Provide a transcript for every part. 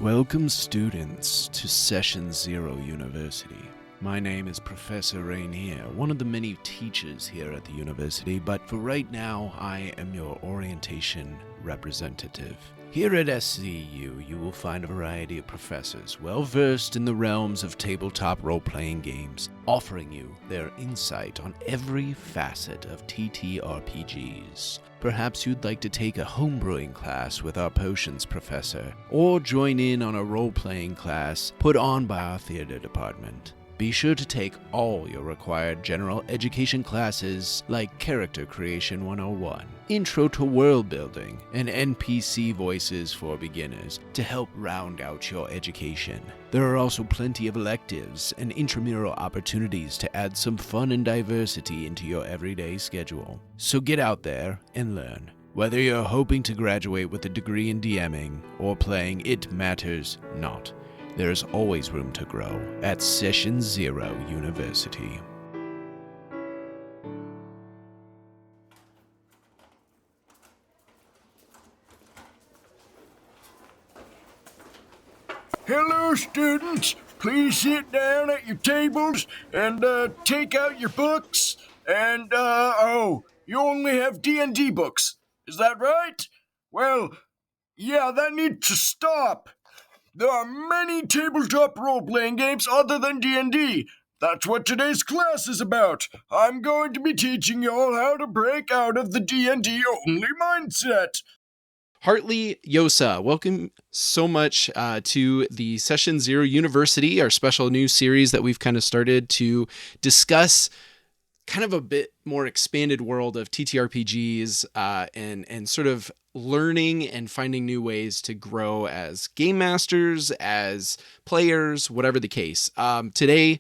Welcome students to Session Zero University. My name is Professor Rainier, one of the many teachers here at the university, but for right now, I am your orientation representative. Here at SCU, you will find a variety of professors well-versed in the realms of tabletop role-playing games, offering you their insight on every facet of TTRPGs. Perhaps you'd like to take a homebrewing class with our potions professor, or join in on a role-playing class put on by our theater department. Be sure to take all your required general education classes like Character Creation 101, Intro to World Building, and NPC Voices for Beginners to help round out your education. There are also plenty of electives and intramural opportunities to add some fun and diversity into your everyday schedule. So get out there and learn. Whether you're hoping to graduate with a degree in DMing or playing It Matters Not, there's always room to grow at Session Zero University. Hello, students. Please sit down at your tables and take out your books. And, you only have D&D books. Is that right? Well, yeah, that needs to stop. There are many tabletop role-playing games other than D&D. That's what today's class is about. I'm going to be teaching you all how to break out of the D&D-only mindset. Hartly Llosa, welcome so much to the Session Zero University, our special new series that we've kind of started to discuss kind of a bit more expanded world of TTRPGs and sort of learning and finding new ways to grow as game masters, as players, whatever the case. Today,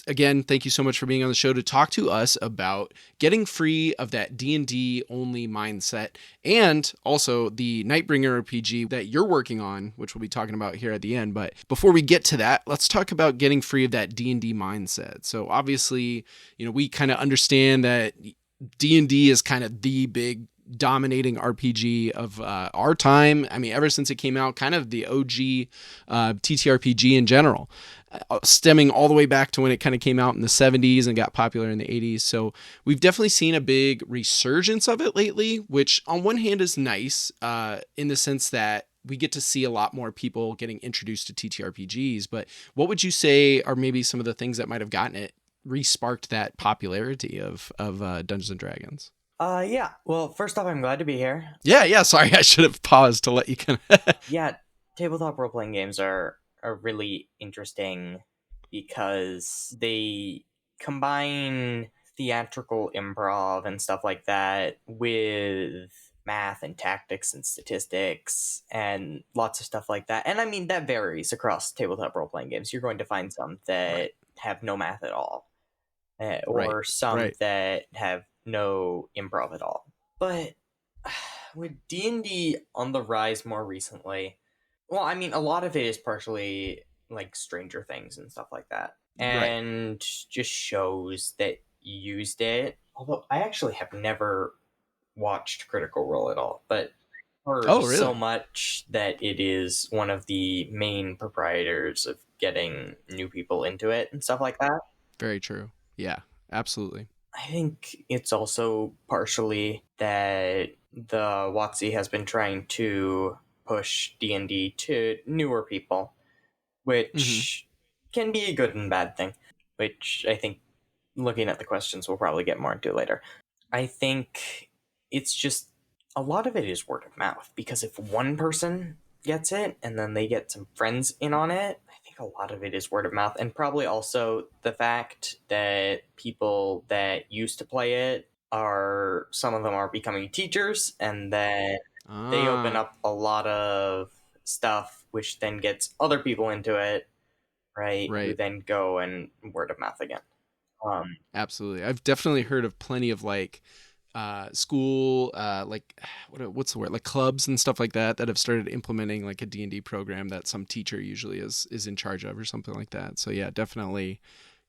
again, thank you so much for being on the show to talk to us about getting free of that D&D only mindset, and also the Nightbringer RPG that you're working on, which we'll be talking about here at the end. But before we get to that, let's talk about getting free of that D&D mindset. So obviously, we kind of understand that D&D is kind of the big dominating RPG of our time. I mean, ever since it came out, kind of the OG TTRPG in general, stemming all the way back to when it kind of came out in the 70s and got popular in the 80s. So we've definitely seen a big resurgence of it lately, which on one hand is nice in the sense that we get to see a lot more people getting introduced to TTRPGs. But what would you say are maybe some of the things that might have gotten it re-sparked that popularity of Dungeons and Dragons? Yeah. Well, first off, I'm glad to be here. Yeah. Sorry, I should have paused to let you kind of... Yeah, tabletop role-playing games are really interesting because they combine theatrical improv and stuff like that with math and tactics and statistics and lots of stuff like that. And I mean, that varies across tabletop role-playing games. You're going to find some that have no math at all, or some that have no improv at all. But with D&D on the rise more recently, well, I mean, a lot of it is partially like Stranger Things and stuff like that, and just shows that used it. Although I actually have never watched Critical Role at all, but heard so much that it is one of the main proprietors of getting new people into it and stuff like that. Very true. Yeah, absolutely. I think it's also partially that the WotC has been trying to push D&D to newer people, which can be a good and bad thing, which I think, looking at the questions, we'll probably get more into later. I think it's just, a lot of it is word of mouth, because if one person gets it and then they get some friends in on it, I think a lot of it is word of mouth, and probably also the fact that people that used to play it some of them are becoming teachers, and then they open up a lot of stuff which then gets other people into it, right? Who then go and word of mouth again. Absolutely. I've definitely heard of plenty of school, what's the word? Like clubs and stuff like that have started implementing like a D&D program that some teacher usually is in charge of or something like that. So yeah, definitely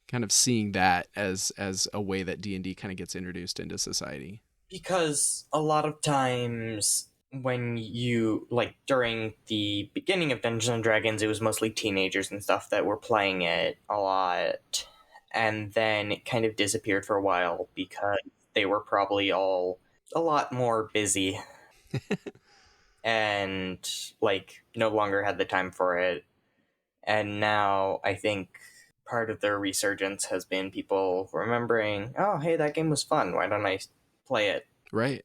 kind of seeing that as a way that D&D kind of gets introduced into society. Because a lot of times when you, like, during the beginning of Dungeons and Dragons, it was mostly teenagers and stuff that were playing it a lot. And then it kind of disappeared for a while because they were probably all a lot more busy and, like, no longer had the time for it. And now I think part of their resurgence has been people remembering, oh, hey, that game was fun. Why don't I play it? Right.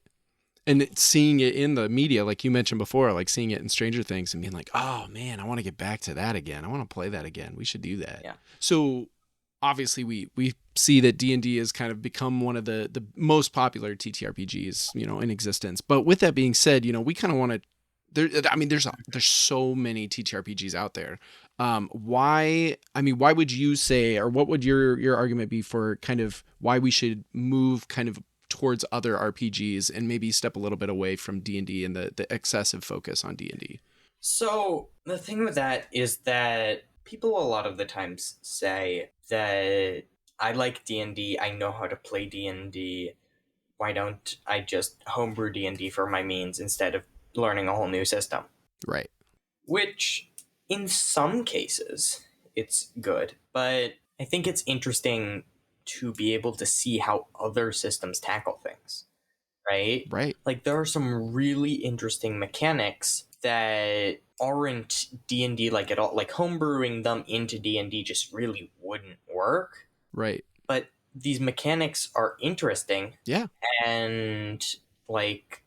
And seeing it in the media, like you mentioned before, like seeing it in Stranger Things and being like, oh man, I want to get back to that again. I want to play that again. We should do that. Yeah. So obviously we see that D&D has kind of become one of the most popular TTRPGs, in existence. But with that being said, we kind of want to, there's so many TTRPGs out there. Why would you say, or what would your argument be for kind of why we should move kind of towards other RPGs and maybe step a little bit away from D&D and the excessive focus on D&D? So the thing with that is that people a lot of the times say that I like D&D, I know how to play D&D, why don't I just homebrew D&D for my means instead of learning a whole new system? Right. Which, in some cases, it's good, but I think it's interesting to be able to see how other systems tackle things, right? Right. Like, there are some really interesting mechanics that aren't D&D like at all. Like, homebrewing them into D&D just really wouldn't work. Right. But these mechanics are interesting. Yeah. And, like,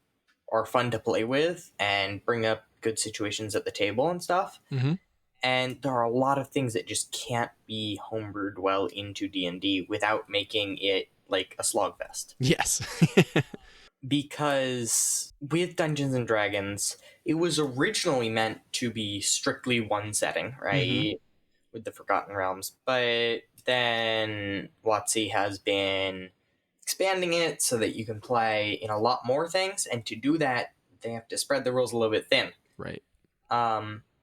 are fun to play with and bring up good situations at the table and stuff. Mm-hmm. And there are a lot of things that just can't be homebrewed well into D&D without making it like a slogfest. Yes. Because with Dungeons and Dragons, it was originally meant to be strictly one setting, right? Mm-hmm. With the Forgotten Realms. But then WotC has been expanding it so that you can play in a lot more things. And to do that, they have to spread the rules a little bit thin. Right.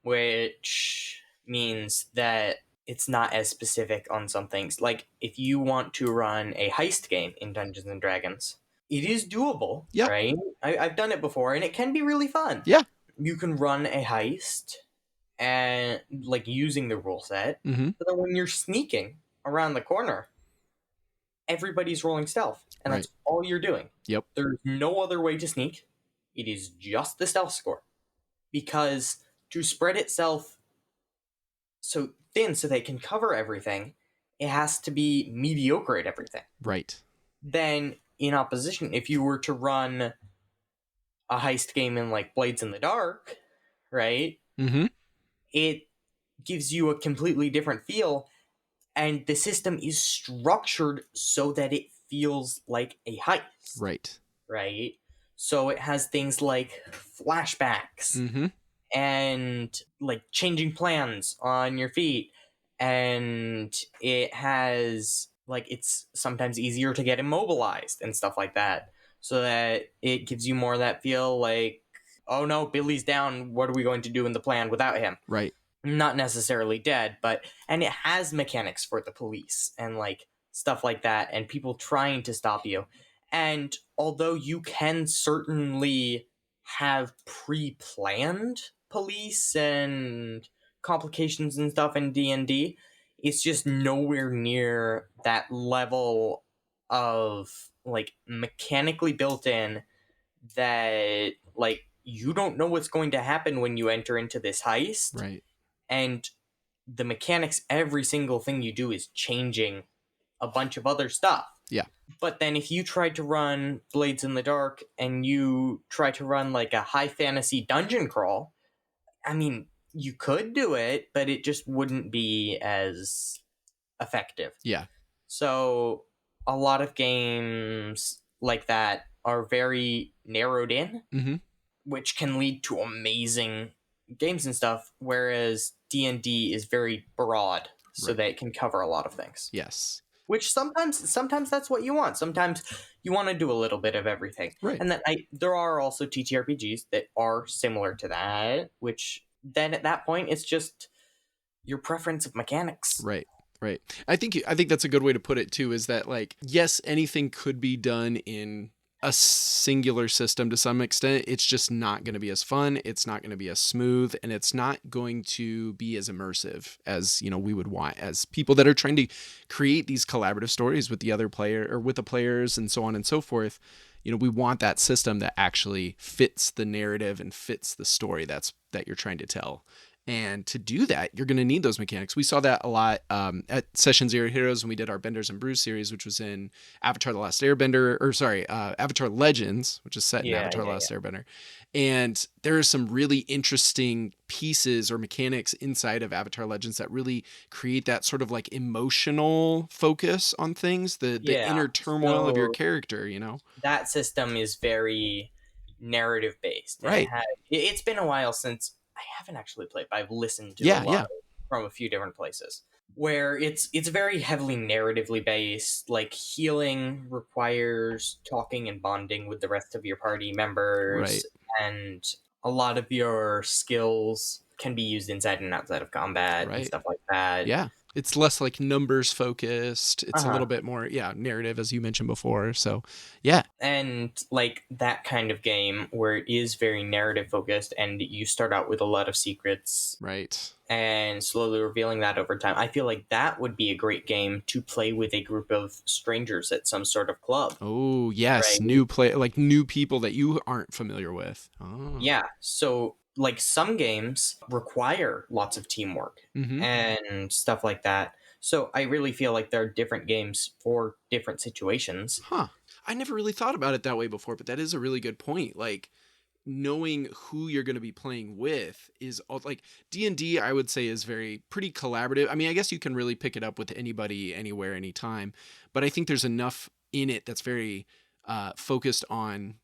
Which means that it's not as specific on some things. Like, if you want to run a heist game in Dungeons and Dragons, it is doable, yeah. Right? I've done it before, and it can be really fun. Yeah. You can run a heist, and, like, using the rule set, mm-hmm. But then when you're sneaking around the corner, everybody's rolling stealth, and That's all you're doing. Yep. There's no other way to sneak. It is just the stealth score. Because to spread itself so thin so they can cover everything, it has to be mediocre at everything. Right. Then, in opposition, if you were to run a heist game in, like, Blades in the Dark, right? Mm-hmm. It gives you a completely different feel, and the system is structured so that it feels like a heist. Right. Right? So it has things like flashbacks mm-hmm. and, like, changing plans on your feet. And it has, like, it's sometimes easier to get immobilized and stuff like that. So that it gives you more of that feel like, oh no, Billy's down. What are we going to do in the plan without him? Right. Not necessarily dead, and it has mechanics for the police and, like, stuff like that, and people trying to stop you. And although you can certainly have pre-planned police and complications and stuff in D&D, it's just nowhere near that level of, like, mechanically built in that, like, you don't know what's going to happen when you enter into this heist. Right. And the mechanics, every single thing you do is changing a bunch of other stuff. Yeah. But then if you tried to run Blades in the Dark and you try to run, like, a high fantasy dungeon crawl, I mean, you could do it, but it just wouldn't be as effective. Yeah. So a lot of games like that are very narrowed in, mm-hmm. which can lead to amazing games and stuff, whereas D&D is very broad, so that it can cover a lot of things. Yes. Which sometimes that's what you want. Sometimes you want to do a little bit of everything. Right. And then there are also TTRPGs that are similar to that, which then at that point it's just your preference of mechanics. Right. I think that's a good way to put it too, is that, like, yes, anything could be done in a singular system to some extent, it's just not going to be as fun. It's not going to be as smooth, and it's not going to be as immersive as, we would want as people that are trying to create these collaborative stories with the other player or with the players and so on and so forth. We want that system that actually fits the narrative and fits the story that you're trying to tell. And to do that, you're going to need those mechanics. We saw that a lot at Session Zero Heroes when we did our Benders and Brews series, which was in Avatar: The Last Airbender, Avatar Legends, which is set in Avatar: The Last Airbender. And there are some really interesting pieces or mechanics inside of Avatar Legends that really create that sort of like emotional focus on things, the inner turmoil of your character, That system is very narrative based. Right. It's been a while since I haven't actually played, but I've listened to a lot from a few different places where it's very heavily narratively based. Like healing requires talking and bonding with the rest of your party members, and a lot of your skills can be used inside and outside of combat and stuff like that. Yeah. It's less like numbers focused. It's a little bit more, narrative, as you mentioned before. So, yeah. And like that kind of game where it is very narrative focused and you start out with a lot of secrets. Right. And slowly revealing that over time. I feel like that would be a great game to play with a group of strangers at some sort of club. Oh, yes. Right? New people that you aren't familiar with. Oh. Yeah. So like some games require lots of teamwork and stuff like that. So I really feel like there are different games for different situations. Huh. I never really thought about it that way before, but that is a really good point. Like knowing who you're going to be playing with is like D&D, I would say, is pretty collaborative. I mean, I guess you can really pick it up with anybody, anywhere, anytime, but I think there's enough in it that's very focused on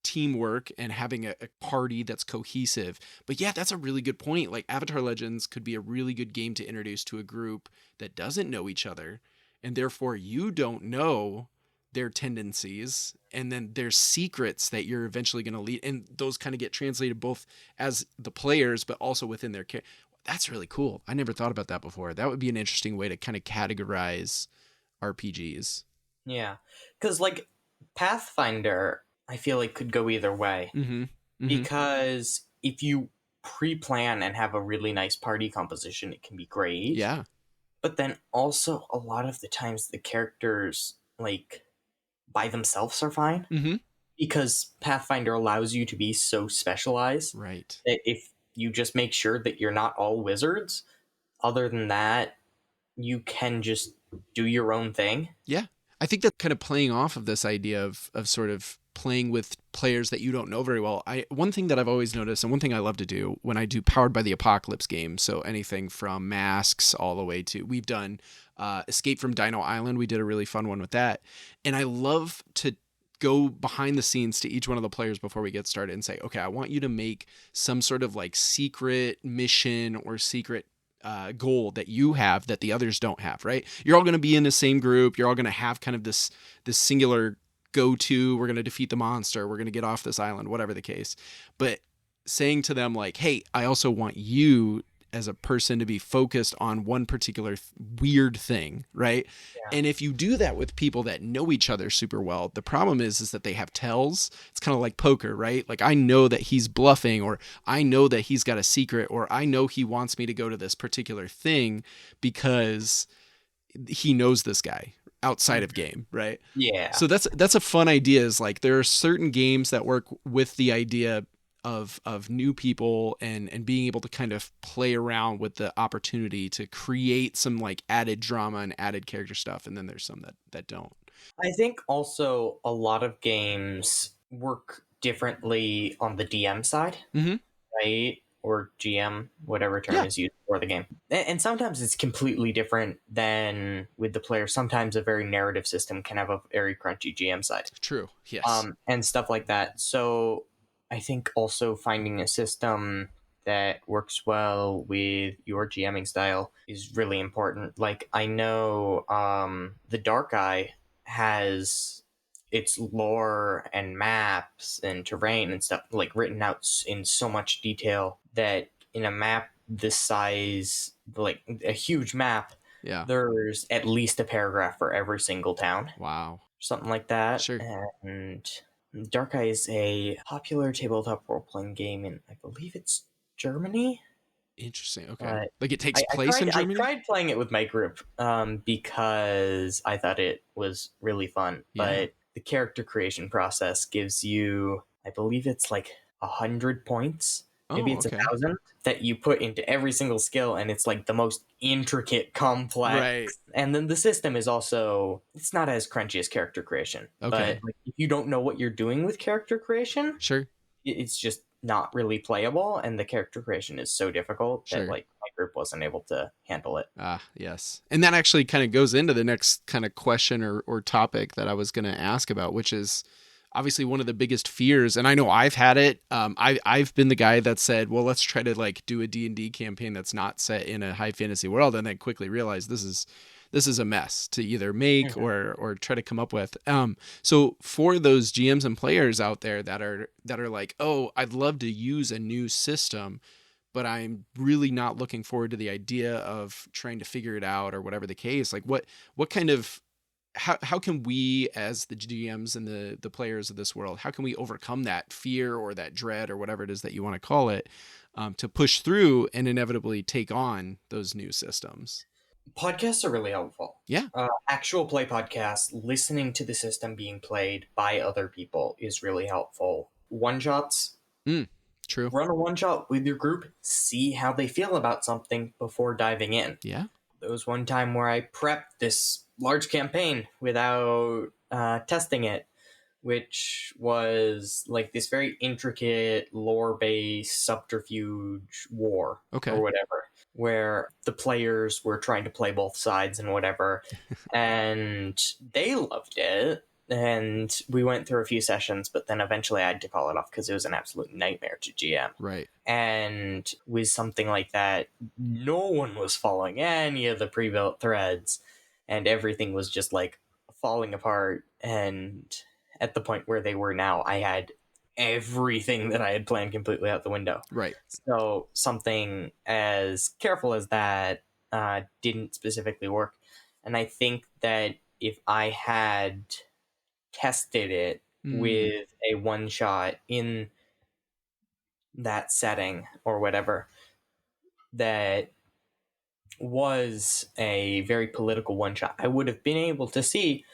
teamwork and having a party that's cohesive. But yeah, that's a really good point. Like Avatar Legends could be a really good game to introduce to a group that doesn't know each other, and therefore you don't know their tendencies, and then there's secrets that you're eventually going to lead, and those kind of get translated both as the players but also within their character. That's really cool. I never thought about that before. That would be an interesting way to kind of categorize RPGs. Yeah, because like Pathfinder, I feel like could go either way. Because if you pre-plan and have a really nice party composition, it can be great. Yeah. But then also a lot of the times the characters like by themselves are fine. Because Pathfinder allows you to be so specialized. Right. That if you just make sure that you're not all wizards, other than that, you can just do your own thing. Yeah. I think that kind of playing off of this idea of sort of playing with players that you don't know very well. One thing that I've always noticed, and one thing I love to do when I do Powered by the Apocalypse games, so anything from Masks all the way to, we've done Escape from Dino Island. We did a really fun one with that. And I love to go behind the scenes to each one of the players before we get started and say, okay, I want you to make some sort of like secret mission or secret goal that you have that the others don't have, right? You're all going to be in the same group. You're all going to have kind of this singular go-to. We're going to defeat the monster. We're going to get off this island, whatever the case. But saying to them like, hey, I also want you as a person to be focused on one particular weird thing, right? Yeah. And if you do that with people that know each other super well, the problem is that they have tells. It's kind of like poker, right? Like I know that he's bluffing, or I know that he's got a secret, or I know he wants me to go to this particular thing because he knows this guy outside of game, right? Yeah. So that's a fun idea, is like there are certain games that work with the idea of new people and being able to kind of play around with the opportunity to create some like added drama and added character stuff. And then there's some that don't. I think also a lot of games work differently on the DM side, right? Or GM, whatever term is used for the game. And sometimes it's completely different than with the player. Sometimes a very narrative system can have a very crunchy GM side. True, yes. And stuff like that. So I think also finding a system that works well with your GMing style is really important. Like I know the Dark Eye has its lore and maps and terrain and stuff like written out in so much detail that in a map this size, like a huge map, there's at least a paragraph for every single town. Wow. something like that. Sure. And Dark Eye is a popular tabletop role-playing game in, I believe it's Germany. Interesting. Okay. Like it takes I place in I Germany? tried playing it with my group because I thought it was really fun. Yeah. But the character creation process gives you, I believe it's like 100 points, maybe Oh, it's okay. 1,000 that you put into every single skill, and it's like the most intricate, complex. Right. And then the system is also, it's not as crunchy as character creation. Okay. But like, if you don't know what you're doing with character creation, Sure. it's just not really playable, and the character creation is so difficult that Sure. like my group wasn't able to handle it. Ah, yes. And that actually kind of goes into the next kind of question or topic that I was going to ask about, which is obviously one of the biggest fears. And I know I've had it. I've been the guy that said, well, let's try to like do a D&D campaign that's not set in a high fantasy world. And then quickly realized this is a mess to either make or try to come up with. So for those GMs and players out there that are like, oh, I'd love to use a new system, but I'm really not looking forward to the idea of trying to figure it out or whatever the case. Like what kind of how can we as the GMs and the players of this world, how can we overcome that fear or that dread or whatever it is that you want to call it, to push through and inevitably take on those new systems? Podcasts are really helpful. Yeah. Actual play podcasts, listening to the system being played by other people is really helpful. One shots. True. Run a one shot with your group, see how they feel about something before diving in. Yeah. There was one time where I prepped this large campaign without testing it, which was like this very intricate lore-based subterfuge war or whatever, where the players were trying to play both sides and whatever, and they loved it. And we went through a few sessions, but then eventually I had to call it off because it was an absolute nightmare to GM. Right. And with something like that, no one was following any of the pre-built threads, and everything was just like falling apart. And at the point where they were now, I had everything that I had planned completely out the window. Right. So something as careful as that didn't specifically work. And I think that if I had tested it with a one shot in that setting or whatever, that was a very political one shot, I would have been able to see,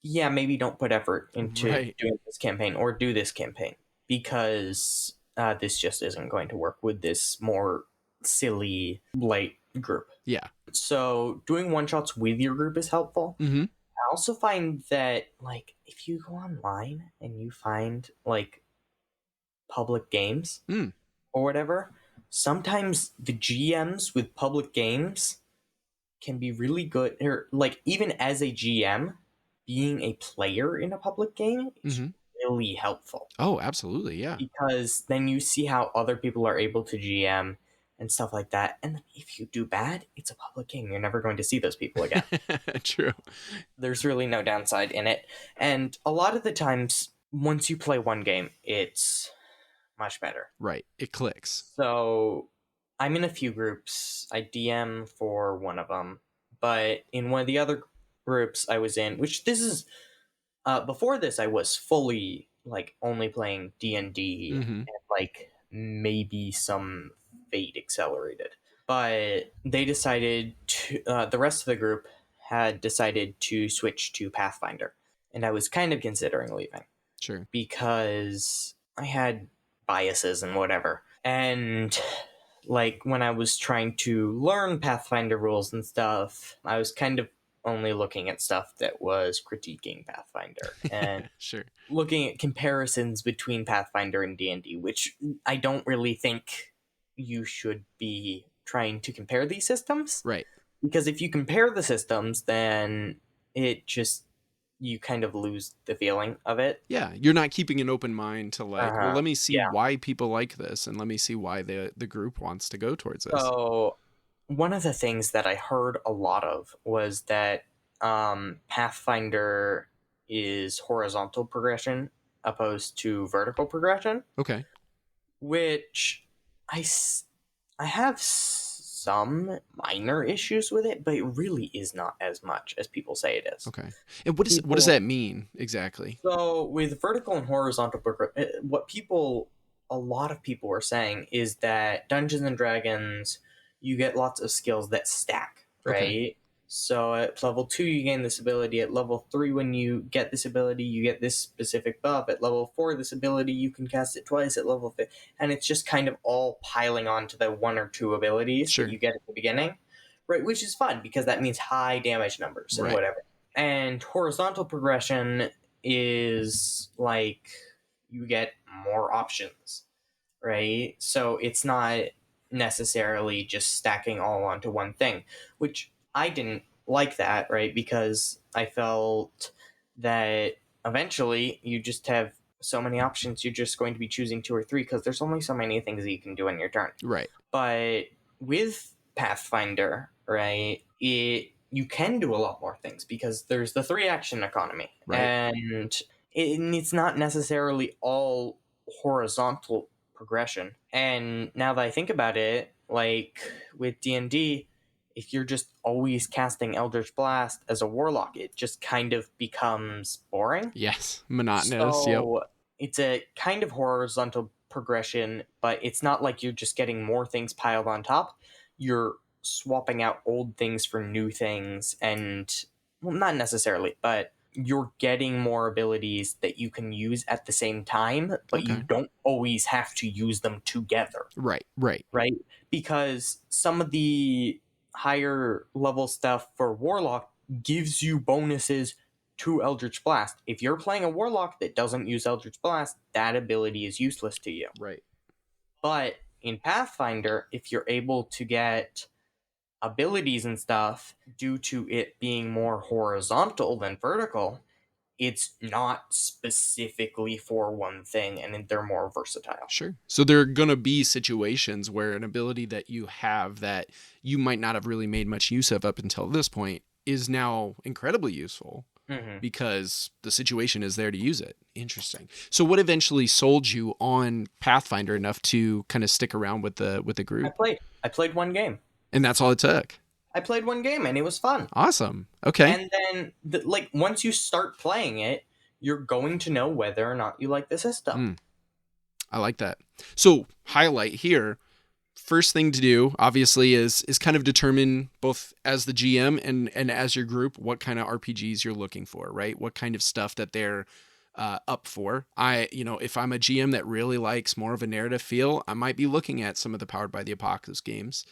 yeah, maybe don't put effort into doing this campaign or do this campaign because this just isn't going to work with this more silly light group. Yeah. So doing one shots with your group is helpful. I also find that like if you go online and you find like public games or whatever, sometimes the GMs with public games can be really good. Or like even as a GM, being a player in a public game is really helpful. Oh, absolutely, yeah. Because then you see how other people are able to GM and stuff like that. And then if you do bad, it's a public game. You're never going to see those people again. True. There's really no downside in it. And a lot of the times, once you play one game, it's much better. Right. It clicks. So I'm in a few groups. I DM for one of them. But in one of the other groups I was in, which this is... before this, I was fully, like, only playing D&D and, like, maybe some Fate Accelerated. But they decided to... the rest of the group had decided to switch to Pathfinder. And I was kind of considering leaving. Sure. Because I had biases and whatever. And, like, when I was trying to learn Pathfinder rules and stuff, I was kind of only looking at stuff that was critiquing Pathfinder and looking at comparisons between Pathfinder and D&D, which I don't really think you should be trying to compare these systems. Right. Because if you compare the systems, then it just, you kind of lose the feeling of it. Yeah, you're not keeping an open mind to like, well, let me see why people like this and let me see why the group wants to go towards this. So one of the things that I heard a lot of was that Pathfinder is horizontal progression opposed to vertical progression. Okay. Which I have some minor issues with it, but it really is not as much as people say it is. Okay. And what does that mean exactly? So with vertical and horizontal a lot of people are saying is that Dungeons and Dragons, you get lots of skills that stack, right? Okay. So at level 2, you gain this ability. At level 3, when you get this ability, you get this specific buff. At level 4, this ability, you can cast it twice. At level 5, and it's just kind of all piling on to the 1 or 2 abilities Sure. that you get at the beginning, right? Which is fun because that means high damage numbers and Right. whatever. And horizontal progression is like you get more options, right? So it's not necessarily just stacking all onto one thing, which I didn't like that, right? Because I felt that eventually you just have so many options, you're just going to be choosing 2 or 3 because there's only so many things that you can do in your turn. Right. But with Pathfinder, right, you can do a lot more things because there's the 3 action economy. Right. And it's not necessarily all horizontal progression. And now that I think about it, like with D&D, if you're just always casting Eldritch Blast as a warlock, it just kind of becomes boring. Yes. Monotonous. Yep. So it's a kind of horizontal progression, but it's not like you're just getting more things piled on top. You're swapping out old things for new things, and, well, not necessarily, but you're getting more abilities that you can use at the same time, but you Okay. don't always have to use them together. Right. Because some of the higher level stuff for Warlock gives you bonuses to Eldritch Blast. If you're playing a Warlock that doesn't use Eldritch Blast, that ability is useless to you. Right. But in Pathfinder, if you're able to get abilities and stuff due to it being more horizontal than vertical, it's not specifically for one thing, and they're more versatile. Sure. So there are going to be situations where an ability that you have that you might not have really made much use of up until this point is now incredibly useful because the situation is there to use it. Interesting. So what eventually sold you on Pathfinder enough to kind of stick around with the group? I played one game. And that's all it took. I played one game and it was fun. Awesome. Okay. And then, once you start playing it, you're going to know whether or not you like the system. I like that. So, highlight here. First thing to do, obviously, is kind of determine both as the GM and as your group what kind of RPGs you're looking for, right? What kind of stuff that they're up for. If I'm a GM that really likes more of a narrative feel, I might be looking at some of the Powered by the Apocalypse games,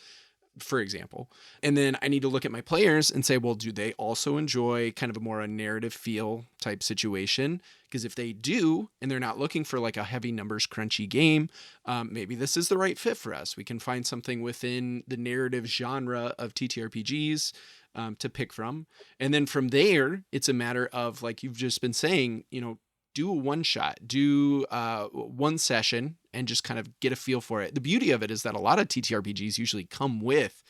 for example. And then I need to look at my players and say, well, do they also enjoy kind of a more a narrative feel type situation? Because if they do, and they're not looking for like a heavy numbers crunchy game, maybe this is the right fit for us. We can find something within the narrative genre of TTRPGs to pick from. And then from there, it's a matter of, like you've just been saying, do a one shot, do one session and just kind of get a feel for it. The beauty of it is that a lot of TTRPGs usually come with,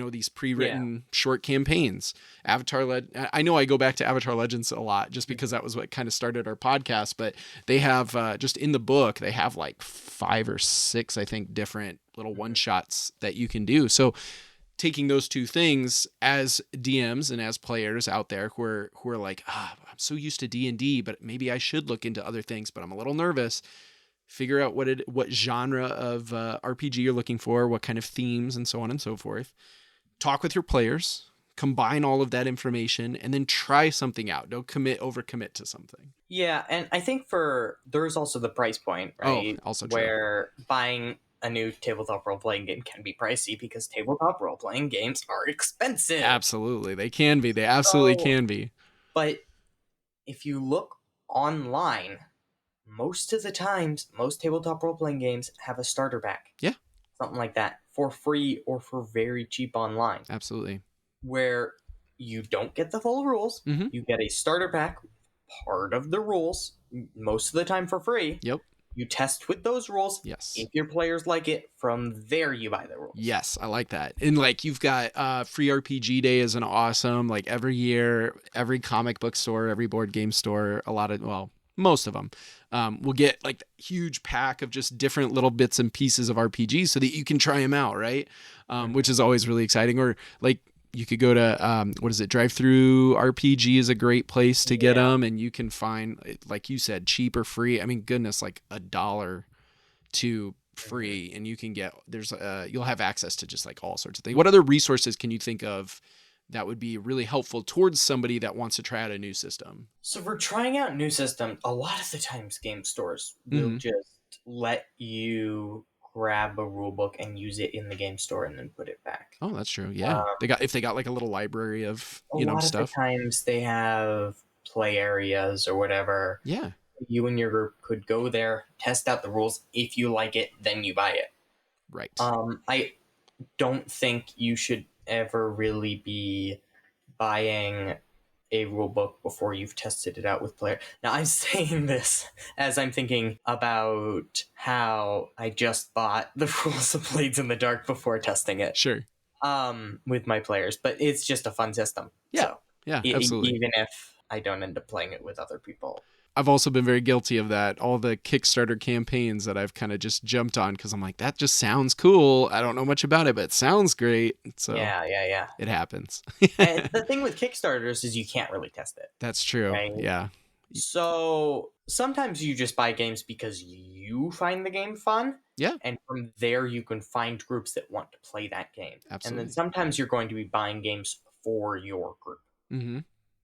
these pre-written short campaigns. I know I go back to Avatar Legends a lot just because that was what kind of started our podcast, but they have just in the book, they have like 5 or 6, I think, different little one shots that you can do. So taking those two things as DMs and as players out there who are like, I'm so used to D&D, but maybe I should look into other things, but I'm a little nervous. Figure out what genre of RPG you're looking for, what kind of themes, and so on and so forth. Talk with your players, combine all of that information, and then try something out. Don't overcommit to something. Yeah, and I think there's also the price point, right? Oh, also true. Where buying a new tabletop role-playing game can be pricey because tabletop role-playing games are expensive. Absolutely. They can be. They absolutely can be. But if you look online, most of the times, most tabletop role-playing games have a starter pack. Yeah. Something like that for free or for very cheap online. Absolutely. Where you don't get the full rules. Mm-hmm. You get a starter pack, part of the rules, most of the time for free. Yep. You test with those rules. Yes. If your players like it, from there you buy the rules. Yes, I like that. And like you've got free RPG day is an awesome, like every year, every comic book store, every board game store, most of them, will get like the huge pack of just different little bits and pieces of RPGs so that you can try them out, right? Which is always really exciting. Or like you could go to, what is it? Drive Through RPG is a great place to get them, and you can find, like you said, cheap or free. I mean, goodness, like $1 to free, and you can get, you'll have access to just like all sorts of things. What other resources can you think of that would be really helpful towards somebody that wants to try out a new system? So for trying out new systems, a lot of the times game stores will just let you grab a rule book and use it in the game store and then put it back. Oh, that's true. Yeah. If they got like a little library of, stuff. A lot of the times they have play areas or whatever. Yeah. You and your group could go there, test out the rules. If you like it, then you buy it. Right. I don't think you should ever really be buying a rule book before you've tested it out with players. Now, I'm saying this as I'm thinking about how I just bought the rules of Blades in the Dark before testing it. Sure. With my players, but it's just a fun system. Yeah. So, yeah, absolutely. Even if I don't end up playing it with other people. I've also been very guilty of that. All the Kickstarter campaigns that I've kind of just jumped on because I'm like, that just sounds cool. I don't know much about it, but it sounds great. So yeah. It happens. And the thing with Kickstarters is you can't really test it. That's true. Right? Yeah. So sometimes you just buy games because you find the game fun. Yeah. And from there you can find groups that want to play that game. Absolutely. And then sometimes you're going to be buying games for your group. Mm-hmm.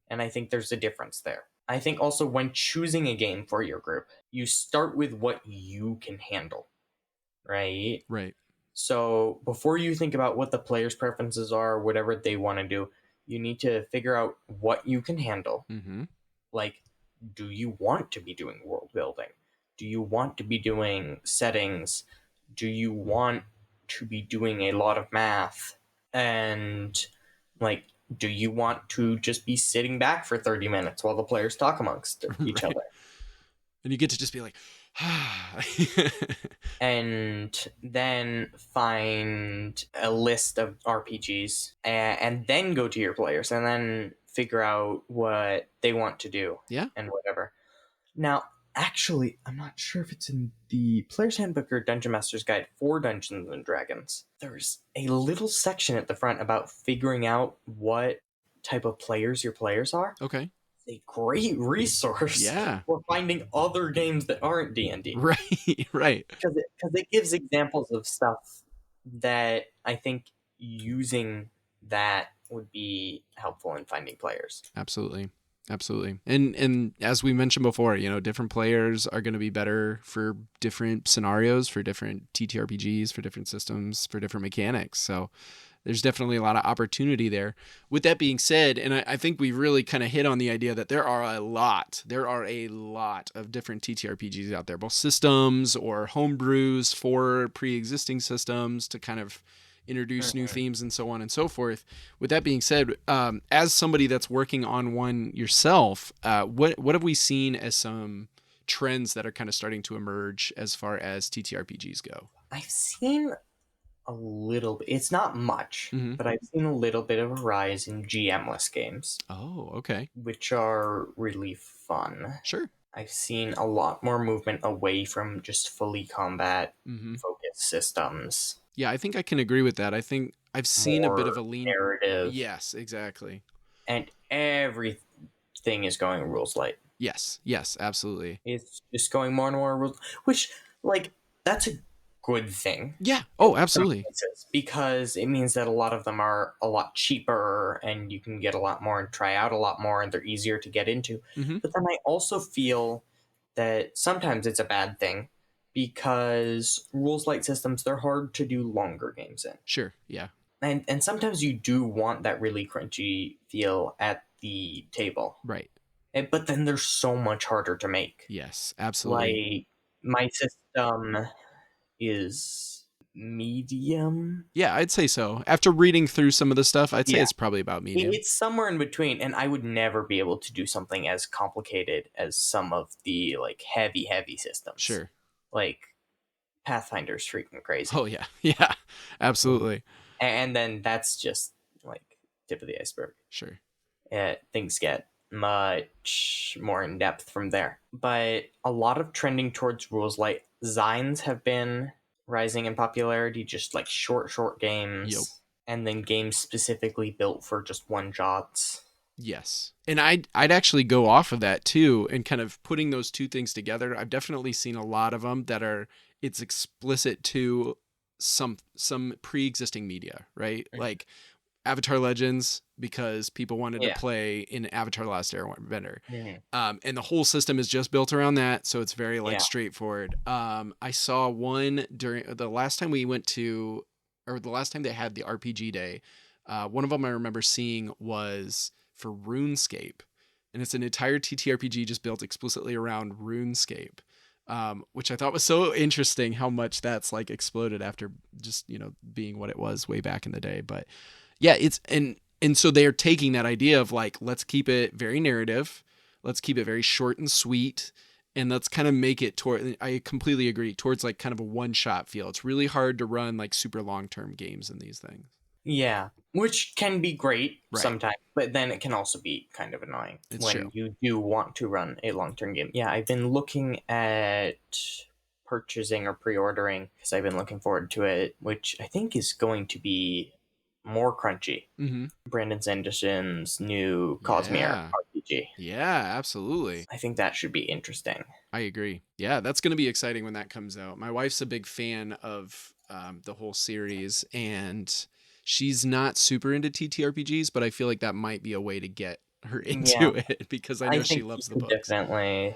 And I think there's a difference there. I think also when choosing a game for your group, you start with what you can handle, right? Right. So before you think about what the players' preferences are, whatever they want to do, you need to figure out what you can handle. Mm-hmm. Like, do you want to be doing world building? Do you want to be doing settings? Do you want to be doing a lot of math? And, like, do you want to just be sitting back for 30 minutes while the players talk amongst each other? And you get to just be like, and then find a list of RPGs and then go to your players and then figure out what they want to do. Yeah. And whatever. Now, actually, I'm not sure if it's in the Player's Handbook or Dungeon Master's Guide for Dungeons and Dragons. There's a little section at the front about figuring out what type of players your players are. Okay. It's a great resource for finding other games that aren't D&D. Right. Because it gives examples of stuff that I think using that would be helpful in finding players. Absolutely. And as we mentioned before, different players are going to be better for different scenarios, for different TTRPGs, for different systems, for different mechanics. So there's definitely a lot of opportunity there. With that being said, and I think we really kind of hit on the idea that there are a lot of different TTRPGs out there, both systems or homebrews for pre-existing systems to kind of introduce new themes and so on and so forth. With that being said, as somebody that's working on one yourself, what have we seen as some trends that are kind of starting to emerge as far as TTRPGs go? I've seen a little bit. It's not much, but I've seen a little bit of a rise in GM-less games. Oh, okay. Which are really fun. Sure. I've seen a lot more movement away from just fully combat-focused systems. Yeah, I think I can agree with that. I think I've seen a bit of a lean narrative. Yes, exactly. And everything is going rules light. Yes, absolutely. It's just going more and more rules, which, like, that's a good thing. Yeah. Oh, absolutely. Because it means that a lot of them are a lot cheaper and you can get a lot more and try out a lot more and they're easier to get into. But then I also feel that sometimes it's a bad thing because rules light systems, they're hard to do longer games in. Sure, yeah. And sometimes you do want that really crunchy feel at the table. Right. But then they're so much harder to make. Yes, absolutely. Like, my system is medium. Yeah, I'd say so. After reading through some of the stuff, I'd say it's probably about medium. It's somewhere in between, and I would never be able to do something as complicated as some of the, like, heavy systems. Sure. Like, Pathfinder's freaking crazy. Oh, yeah, absolutely. And then that's just, like, tip of the iceberg. Sure. Things get much more in depth from there. But a lot of trending towards rules like Zines have been rising in popularity, just like short Yep. games, and then games specifically built for just one shots. Yes. And I'd actually go off of that too, and kind of putting those two things together. I've definitely seen a lot of them that are, it's explicit to some pre-existing media, right? Like Avatar Legends, because people wanted to Yeah. play in Avatar Last Airbender. Mhm. And the whole system is just built around that, so it's very like Yeah. straightforward. I saw one during the last time we went to, or the last time they had the RPG day. One of them I remember seeing was for RuneScape, and it's an entire TTRPG just built explicitly around RuneScape. Which I thought was so interesting how much that's like exploded after just, you know, being what it was way back in the day. But yeah, it's, and so they're taking that idea of like, let's keep it very narrative, let's keep it very short and sweet, and let's kind of make it toward, I completely agree, towards like kind of a one shot feel. It's really hard to run like super long term games in these things. Yeah, which can be great Right. sometimes, but then it can also be kind of annoying It's when true. you do want to run a long-term game. Yeah, I've been looking at purchasing or pre-ordering because I've been looking forward to it, which I think is going to be more crunchy. Mm-hmm. Brandon Sanderson's new Cosmere Yeah. RPG. Yeah, absolutely. I think that should be interesting. I agree. Yeah, that's going to be exciting when that comes out. My wife's a big fan of the whole series, and she's not super into TTRPGs, but I feel like that might be a way to get her into it, because I know she think loves you the could books. definitely.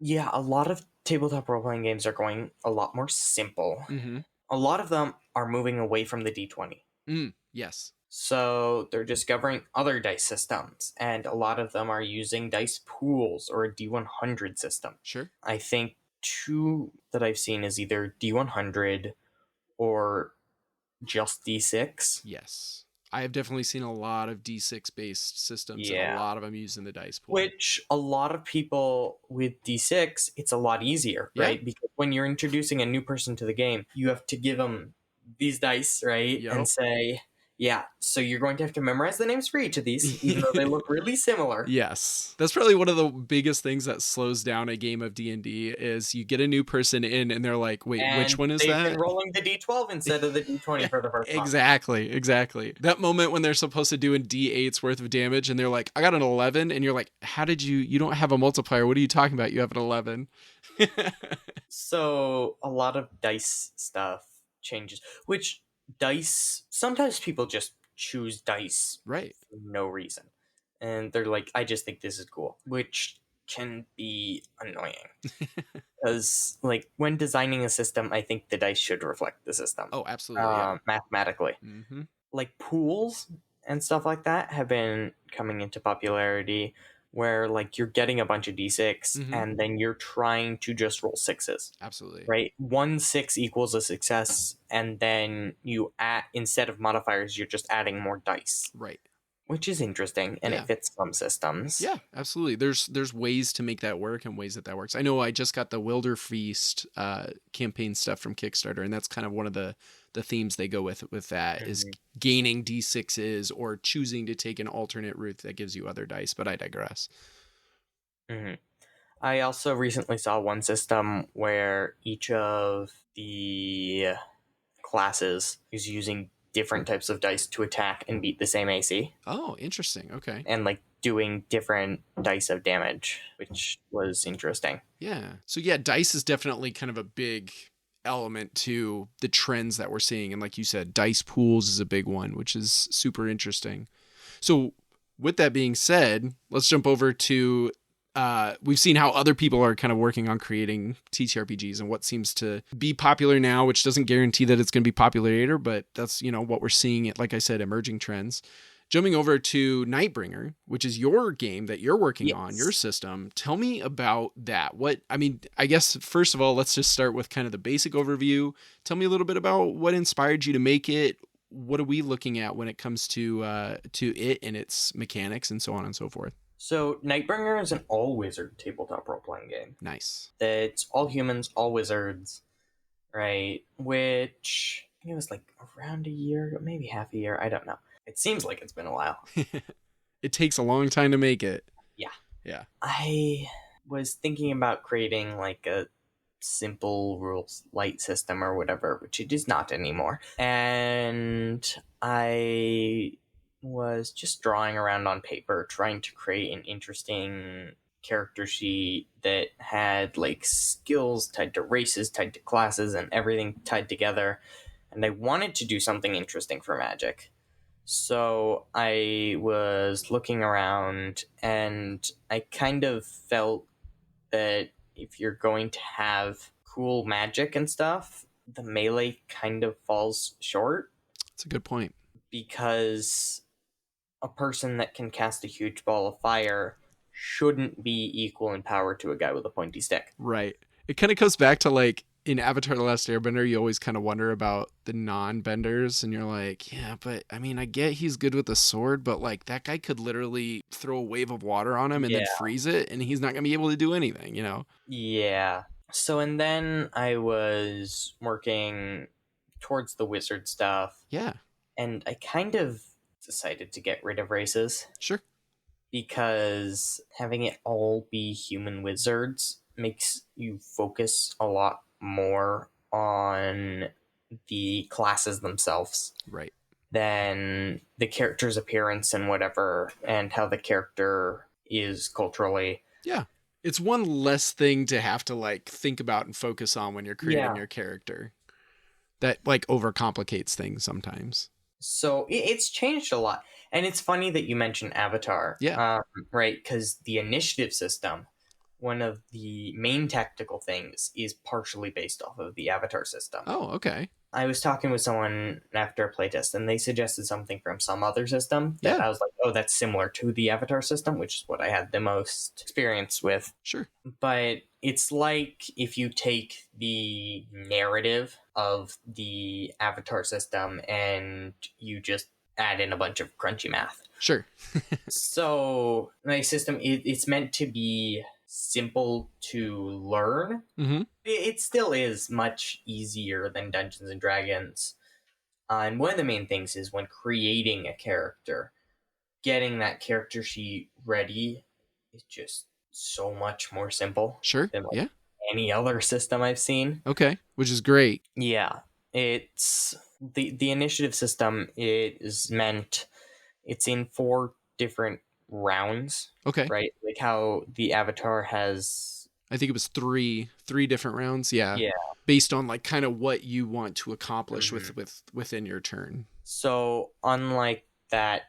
Yeah, a lot of tabletop role-playing games are going a lot more simple. Mm-hmm. A lot of them are moving away from the D20. Yes. So they're discovering other dice systems, and a lot of them are using dice pools or a D100 system. Sure. I think two that I've seen is either D100 or just D6. Yes. I have definitely seen a lot of D6 based systems, and a Yeah. lot of them using the dice pool. Which a lot of people with D6, it's a lot easier, Yeah. right? Because when you're introducing a new person to the game, you have to give them these dice, right? Yep. And say, yeah, so you're going to have to memorize the names for each of these, even though they look really similar. Yes. That's probably one of the biggest things that slows down a game of D&D is you get a new person in and they're like, wait, And which one is they've that? been rolling the D12 instead of the D20 for the first time. Exactly. That moment when they're supposed to do a D8's worth of damage and they're like, I got an 11, and you're like, how did you don't have a multiplier. What are you talking about? You have an 11. So a lot of dice stuff changes, which dice, sometimes people just choose dice Right. for no reason. And they're like, I just think this is cool, which can be annoying. Because, like, when designing a system, I think the dice should reflect the system. Oh, absolutely. Yeah. Mathematically. Mm-hmm. Like, pools and stuff like that have been coming into popularity, where, like, you're getting a bunch of D6 and then you're trying to just roll sixes. Absolutely. Right? 1 6 equals a success, and then you add, instead of modifiers, you're just adding more dice. Right. Which is interesting, and Yeah. it fits some systems. Yeah, absolutely. There's ways to make that work and ways that works. I know I just got the Wilderfeast campaign stuff from Kickstarter, and that's kind of one of the themes they go with that is gaining D6s or choosing to take an alternate route that gives you other dice, but I digress. I also recently saw one system where each of the classes is using different types of dice to attack and beat the same AC. Oh, interesting. Okay. And like doing different dice of damage, which was interesting. Yeah. So yeah, dice is definitely kind of a big element to the trends that we're seeing. And like you said, dice pools is a big one, which is super interesting. So with that being said, let's jump over to we've seen how other people are kind of working on creating TTRPGs and what seems to be popular now, which doesn't guarantee that it's going to be popular later, but that's, you know, what we're seeing, like I said, emerging trends. jumping over to Nightbringer, which is your game that you're working Yes. on, your system. Tell me about that. I guess, first of all, let's just start with kind of the basic overview. Tell me a little bit about what inspired you to make it. What are we looking at when it comes to it and its mechanics and so on and so forth? So, Nightbringer is an all-wizard tabletop role-playing game. Nice. It's all humans, all wizards, right? Which, I think it was like around a year, maybe half a year, I don't know. It seems like it's been a while. It takes a long time to make it. Yeah. I was thinking about creating like a simple rules light system or whatever, which it is not anymore. And I was just drawing around on paper, trying to create an interesting character sheet that had like skills tied to races, tied to classes, and everything tied together. And I wanted to do something interesting for Magic. So I was looking around and I kind of felt that if you're going to have cool magic and stuff, the melee kind of falls short. That's a good point. Because a person that can cast a huge ball of fire shouldn't be equal in power to a guy with a pointy stick. Right. It kind of goes back to like in Avatar: The Last Airbender, you always kind of wonder about the non-benders, and you're like, yeah, but I mean, I get he's good with the sword, but like that guy could literally throw a wave of water on him and then freeze it, and he's not going to be able to do anything, you know? Yeah. So, and then I was working towards the wizard stuff. Yeah. And I kind of decided to get rid of races. Sure. Because having it all be human wizards makes you focus a lot more on the classes themselves. Right. Than the character's appearance and whatever, and how the character is culturally. Yeah. It's one less thing to have to like think about and focus on when you're creating your character. That like overcomplicates things sometimes. So it's changed a lot. And it's funny that you mentioned Avatar. Yeah. Right, because the initiative system, one of the main tactical things, is partially based off of the Avatar system. Oh, okay. I was talking with someone after a playtest, and they suggested something from some other system that I was like, oh, that's similar to the Avatar system, which is what I had the most experience with. Sure. But it's like if you take the narrative of the Avatar system and you just add in a bunch of crunchy math. Sure. So my system, it's meant to be simple to learn. Mm-hmm. It still is much easier than Dungeons and Dragons. And one of the main things is when creating a character, getting that character sheet ready is just so much more simple. Sure. Than any other system I've seen. Okay. Which is great. Yeah. It's the initiative system is meant, it's in 4 different rounds. Okay. Right? Like how the Avatar has, I think it was three different rounds. Yeah. Yeah. Based on like kind of what you want to accomplish within your turn. So unlike that,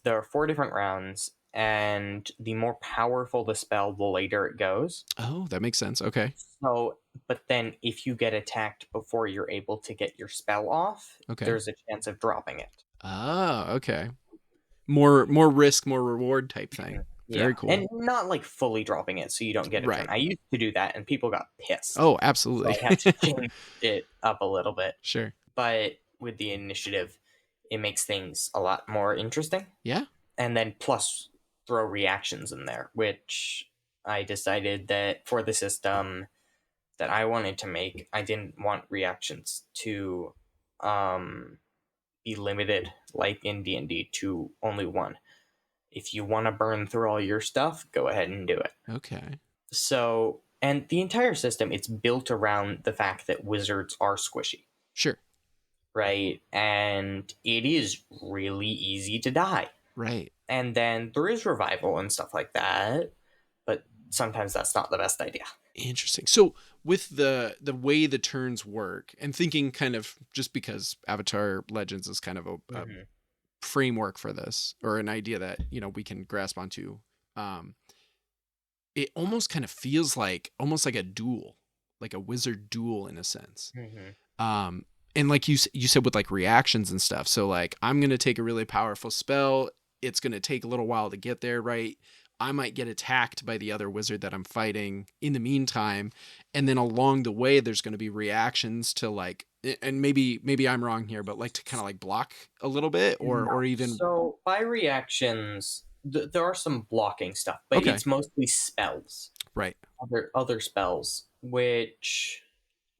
there are 4 different rounds, and the more powerful the spell, the later it goes. Oh, that makes sense. Okay. So, but then if you get attacked before you're able to get your spell off, there's a chance of dropping it. Ah, okay. More risk, more reward type thing. Very cool. And not like fully dropping it so you don't get a turn. I used to do that and people got pissed. Oh, absolutely. So I had to change it up a little bit. Sure. But with the initiative, it makes things a lot more interesting. Yeah. And then plus throw reactions in there, which I decided that for the system that I wanted to make, I didn't want reactions to be limited like in D&D to only 1. If you want to burn through all your stuff, go ahead and do it. Okay. So, and the entire system, it's built around the fact that wizards are squishy. Sure. Right? And it is really easy to die. Right. And then there is revival and stuff like that, but sometimes that's not the best idea. Interesting. So with the way the turns work, and thinking kind of just because Avatar Legends is kind of a framework for this, or an idea that, you know, we can grasp onto, it almost kind of feels like almost like a duel, like a wizard duel in a sense. And like you said with like reactions and stuff. So like I'm going to take a really powerful spell. it's going to take a little while to get there, right? I might get attacked by the other wizard that I'm fighting in the meantime. And then along the way, there's going to be reactions to like, and maybe I'm wrong here, but like to kind of like block a little bit or even. So by reactions, there are some blocking stuff, but Okay. it's mostly spells. Right. Other spells, which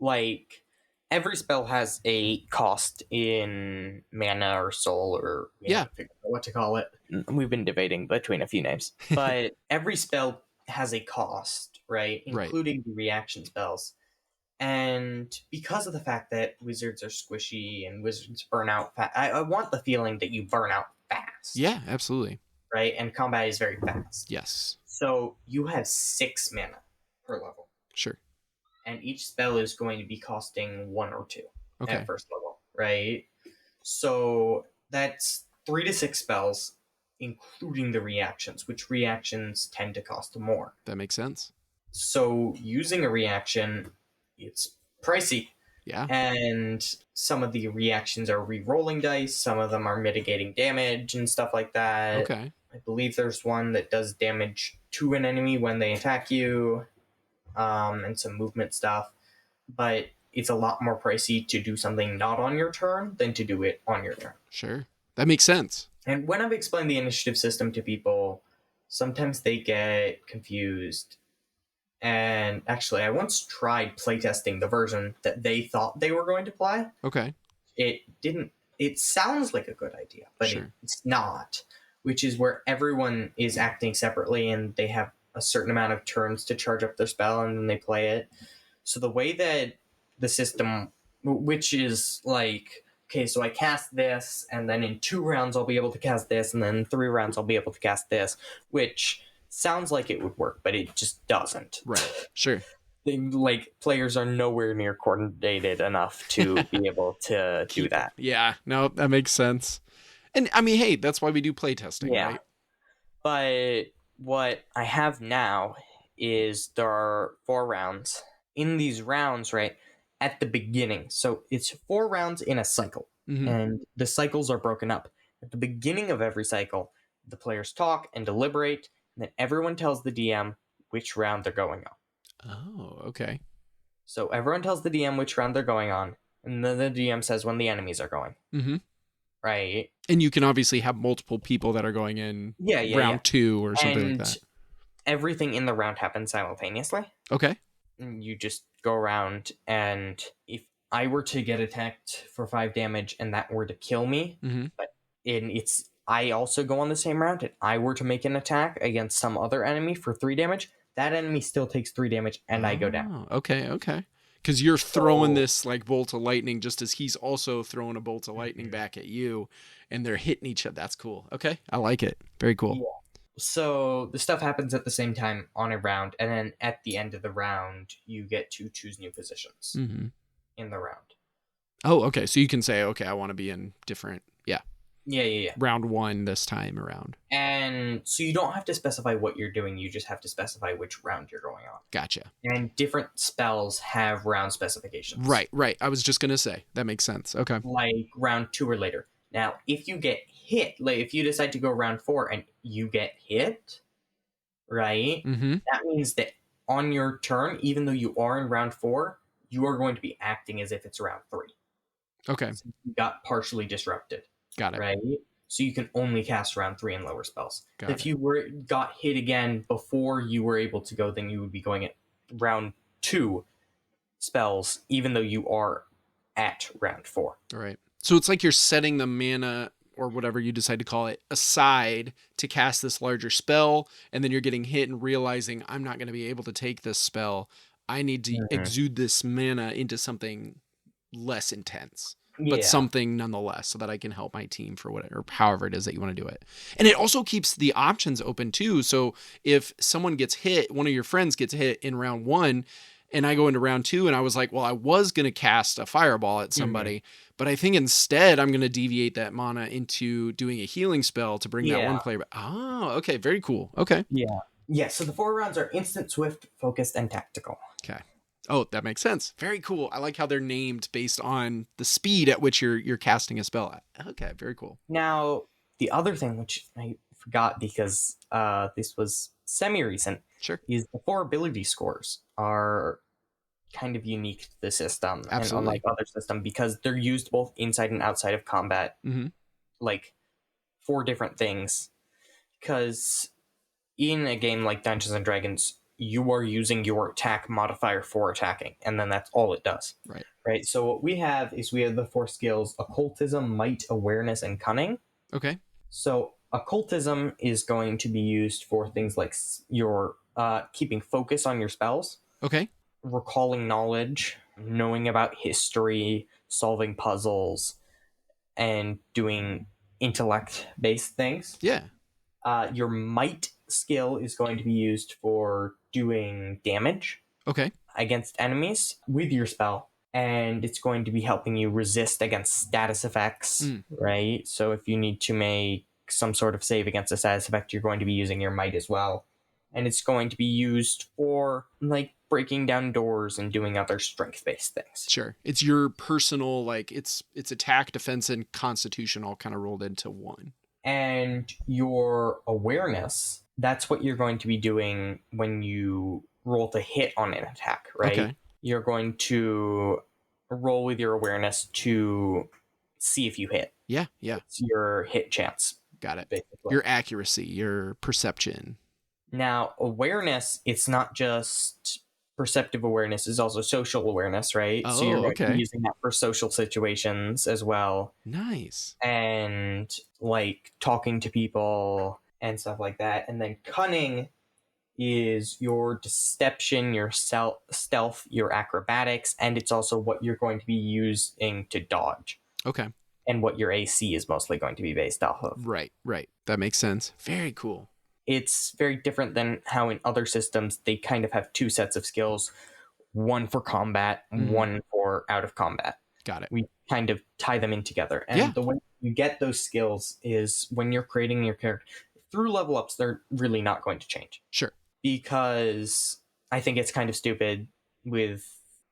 like every spell has a cost in mana or soul or Yeah. figure out what to call it. We've been debating between a few names, but every spell has a cost, right? Including the reaction spells. And because of the fact that wizards are squishy and wizards burn out fast, I want the feeling that you burn out fast. Yeah, absolutely. Right? And combat is very fast. Yes. So you have 6 mana per level. Sure. And each spell is going to be costing 1 or 2 at first level, right? So that's 3 to 6 spells, including the reactions, which reactions tend to cost more. That makes sense. So using a reaction, it's pricey. Yeah. And some of the reactions are re-rolling dice, some of them are mitigating damage and stuff like that. Okay. I believe there's one that does damage to an enemy when they attack you, and some movement stuff. But it's a lot more pricey to do something not on your turn than to do it on your turn. Sure. That makes sense. And when I've explained the initiative system to people, sometimes they get confused. And actually, I once tried playtesting the version that they thought they were going to play. Okay. It didn't. It sounds like a good idea, but Sure. it's not. Which is where everyone is acting separately and they have a certain amount of turns to charge up their spell and then they play it. So the way that the system, which is like, okay, so I cast this and then in 2 rounds I'll be able to cast this and then in 3 rounds I'll be able to cast this, which sounds like it would work, but it just doesn't. Right. Sure. Like, players are nowhere near coordinated enough to be able to do that. Yeah. No, that makes sense. And I mean, hey, that's why we do playtesting, right? But what I have now is there are 4 rounds. In these rounds, right, at the beginning, so it's 4 rounds in a cycle, and the cycles are broken up. At the beginning of every cycle, the players talk and deliberate, and then everyone tells the DM which round they're going on. Oh, okay. So everyone tells the DM which round they're going on, and then the DM says when the enemies are going. Mm-hmm. Right? And you can obviously have multiple people that are going in round 2 or something like that. Everything in the round happens simultaneously. Okay. And you just go around, and if I were to get attacked for 5 damage and that were to kill me, I also go on the same round, and I were to make an attack against some other enemy for 3 damage, that enemy still takes 3 damage, and I go down. Okay. Because you're throwing this like bolt of lightning just as he's also throwing a bolt of lightning back at you, and they're hitting each other. That's cool. Okay. I like it. Very cool. Yeah. So the stuff happens at the same time on a round, and then at the end of the round, you get to choose new positions in the round. Oh, okay. So you can say, okay, I want to be in different, Yeah. round 1 this time around. And so you don't have to specify what you're doing, you just have to specify which round you're going on. Gotcha. And different spells have round specifications. Right. I was just going to say, that makes sense. Okay. Like round 2 or later. Now, if you get hit, like if you decide to go round 4 and you get hit, right? That means that on your turn, even though you are in round 4, you are going to be acting as if it's round 3. Okay. So you got partially disrupted. Got it. Right? So you can only cast round 3 and lower spells. Got if you got hit again before you were able to go, then you would be going at round 2 spells, even though you are at round 4. All right. So it's like you're setting the mana or whatever you decide to call it aside to cast this larger spell, and then you're getting hit and realizing I'm not going to be able to take this spell. I need to exude this mana into something less intense, but something nonetheless, so that I can help my team for whatever, however it is that you want to do it. And it also keeps the options open too. So if someone gets hit, one of your friends gets hit in round 1, and I go into round 2 and I was like, well, I was going to cast a fireball at somebody, but I think instead I'm going to deviate that mana into doing a healing spell to bring that one player back. Oh, okay. Very cool. Okay. Yeah. So the 4 rounds are instant, swift, focused, and tactical. Okay. Oh, that makes sense. Very cool. I like how they're named based on the speed at which you're casting a spell. Okay. Very cool. Now, the other thing, which I forgot because this was semi-recent, Sure. is the 4 ability scores are kind of unique to the system and Absolutely. unlike other systems because they're used both inside and outside of combat, Mm-hmm. like 4 different things. Because in a game like Dungeons and Dragons, you are using your attack modifier for attacking, and then that's all it does. Right. Right. So what we have is we have the 4 skills: occultism, might, awareness, and cunning. Okay. So occultism is going to be used for things like your keeping focus on your spells, Okay. recalling knowledge, knowing about history, solving puzzles, and doing intellect-based things. Yeah. Your might skill is going to be used for doing damage Okay. against enemies with your spell. And it's going to be helping you resist against status effects, right? So if you need to make some sort of save against a status effect, you're going to be using your might as well. And it's going to be used for like breaking down doors and doing other strength-based things. Sure. It's your personal, like it's attack, defense, and constitution all kind of rolled into one. And your awareness, that's what you're going to be doing when you roll to hit on an attack, right? Okay. You're going to roll with your awareness to see if you hit. Yeah. Yeah. It's your hit chance. Got it. Basically. Your accuracy, your perception. Now, awareness, it's not just perceptive awareness, it's also social awareness, right? Oh, so you're going to okay. be using that for social situations as well. Nice. And like talking to people and stuff like that. And then cunning is your deception, your stealth, your acrobatics, and it's also what you're going to be using to dodge. Okay. And what your AC is mostly going to be based off of. Right. Right. That makes sense. Very cool. It's very different than how in other systems they kind of have 2 sets of skills, one for combat, one for out of combat. Got it. We kind of tie them in together. And the way you get those skills is when you're creating your character. Through level ups, they're really not going to change. Sure. Because I think it's kind of stupid with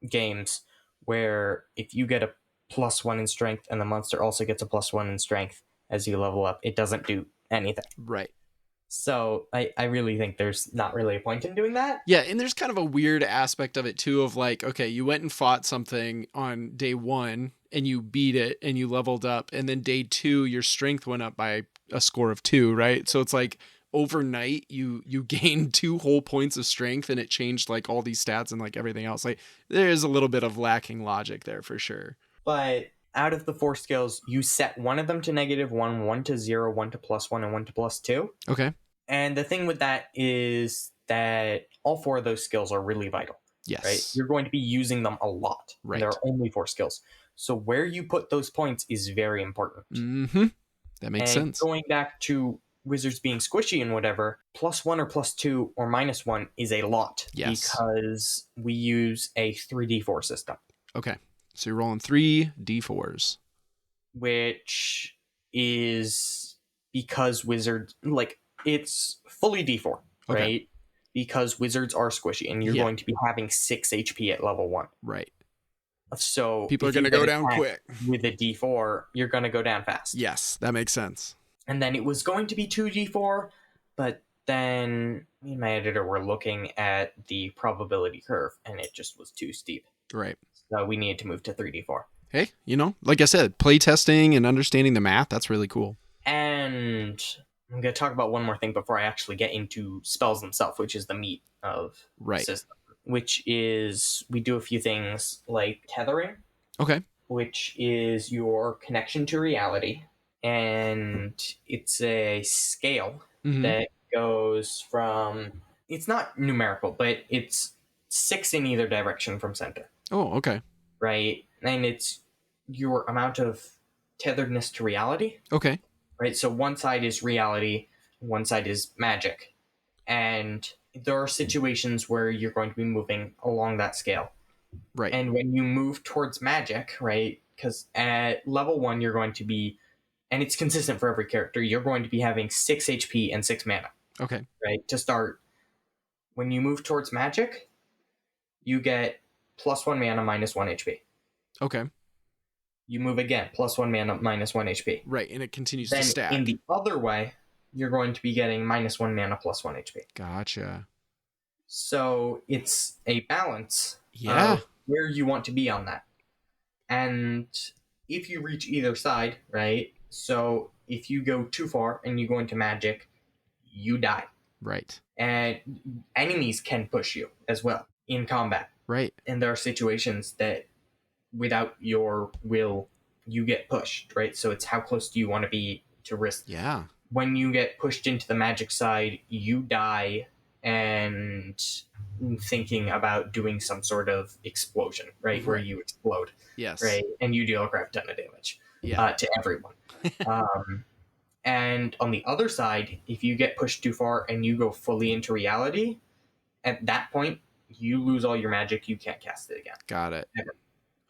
games where if you get a +1 in strength and the monster also gets a +1 in strength as you level up, it doesn't do anything. Right. So I really think there's not really a point in doing that. Yeah, and there's kind of a weird aspect of it too of like, okay, you went and fought something on day 1 and you beat it and you leveled up, and then day 2 your strength went up by a score of 2, right? So it's like overnight you gained 2 whole points of strength and it changed like all these stats and like everything else. Like there's a little bit of lacking logic there for sure. But out of the 4 skills, you set one of them to -1, one to 0, one to +1, and one to +2. Okay. And the thing with that is that all 4 of those skills are really vital. Yes. Right? You're going to be using them a lot. Right. There are only 4 skills. So where you put those points is very important. Mm-hmm. That makes sense. Going back to wizards being squishy and whatever, +1 or +2 or -1 is a lot. Yes. Because we use a 3d4 system. Okay. So you're rolling 3 d4s. Which is because wizards, like, it's fully d4, Okay. right? Because wizards are squishy and you're going to be having 6 HP at level 1. Right. So people are going to go down quick. With a d4, you're going to go down fast. Yes, that makes sense. And then it was going to be 2d4, but then me and my editor were looking at the probability curve and it just was too steep. Right. So we needed to move to 3d4. Hey, like I said, play testing and understanding the math, that's really cool. And I'm going to talk about one more thing before I actually get into spells themselves, which is the meat of the system. Which is, we do a few things like tethering. Okay. Which is your connection to reality. And it's a scale that goes from, it's not numerical, but it's 6 in either direction from center. Oh, okay. Right? And it's your amount of tetheredness to reality. Okay. Right? So one side is reality, one side is magic. And there are situations where you're going to be moving along that scale. Right. And when you move towards magic, right? Because at level 1, you're going to be, and it's consistent for every character, you're going to be having 6 HP and 6 mana. Okay. Right? To start. When you move towards magic, you get +1 mana, -1 HP. Okay. you move again, +1 mana, -1 HP. Right, and it continues Then to stack. in the other way, you're going to be getting -1 mana, +1 HP. Gotcha. So it's a balance Yeah. of where you want to be on that. And if you reach either side, right? So if you go too far and you go into magic, you die. Right. And enemies can push you as well in combat. Right. And there are situations that without your will, you get pushed, right? So it's how close do you want to be to risk. Yeah. When you get pushed into the magic side, you die and thinking about doing some sort of explosion, right? Where you explode, Yes. right? And you deal a crap ton of damage to everyone. And on the other side, if you get pushed too far and you go fully into reality, at that point, you lose all your magic. You can't cast it again. Got it. Ever.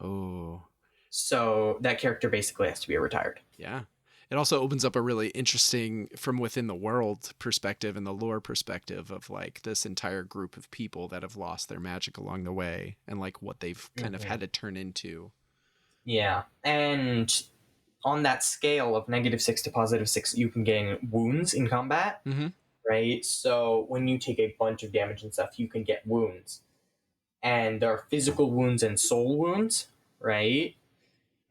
Oh. So that character basically has to be retired. Yeah. It also opens up a really interesting from within the world perspective and the lore perspective of like this entire group of people that have lost their magic along the way and like what they've kind of had to turn into. Yeah. And on that scale of -6 to +6, you can gain wounds in combat, right? So when you take a bunch of damage and stuff, you can get wounds. And there are physical wounds and soul wounds, right?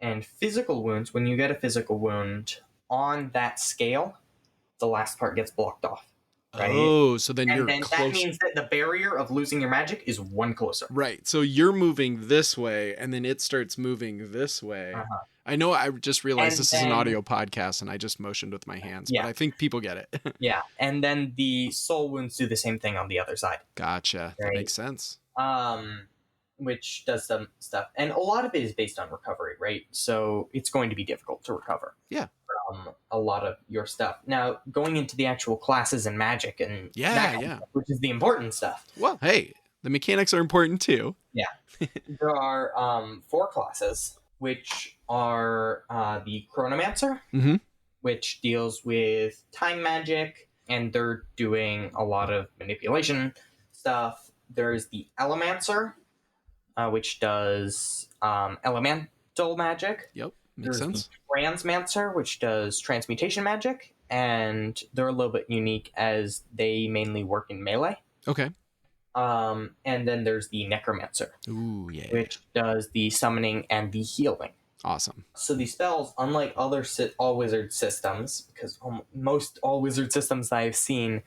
And physical wounds, when you get a physical wound on that scale, the last part gets blocked off. Right? Oh, so then you're close. That means that the barrier of losing your magic is one closer. Right. So you're moving this way, and then it starts moving this way. I know I just realized this is an audio podcast, and I just motioned with my hands, but I think people get it. Yeah, and then the soul wounds do the same thing on the other side. Gotcha. Right? That makes sense. Which does some stuff. And a lot of it is based on recovery, right? So it's going to be difficult to recover. Yeah. From a lot of your stuff. Now, going into the actual classes and magic and stuff, which is the important stuff. Well, hey, the mechanics are important too. Yeah. There are 4 classes, which are the Chronomancer, which deals with time magic, and they're doing a lot of manipulation stuff. There's the Elemancer, which does elemental magic. Yep, There's makes sense. The Transmancer, which does transmutation magic, and they're a little bit unique as they mainly work in melee. Okay. And then there's the Necromancer, which does the summoning and the healing. Awesome. So these spells, unlike other all-wizard systems, because most all-wizard systems I've seen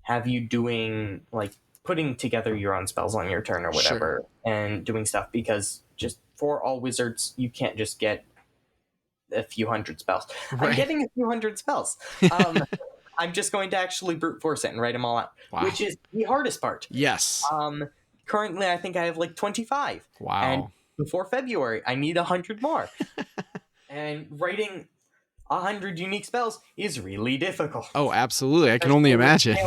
have you doing, like, putting together your own spells on your turn or whatever, and doing stuff, because just for all wizards, you can't just get a few hundred spells. I'm getting a few hundred spells. I'm just going to actually brute force it and write them all out, which is the hardest part. Yes. Currently, I think I have like 25. Wow. And before February, I need 100 more. And writing 100 unique spells is really difficult. Oh, absolutely. I can only imagine.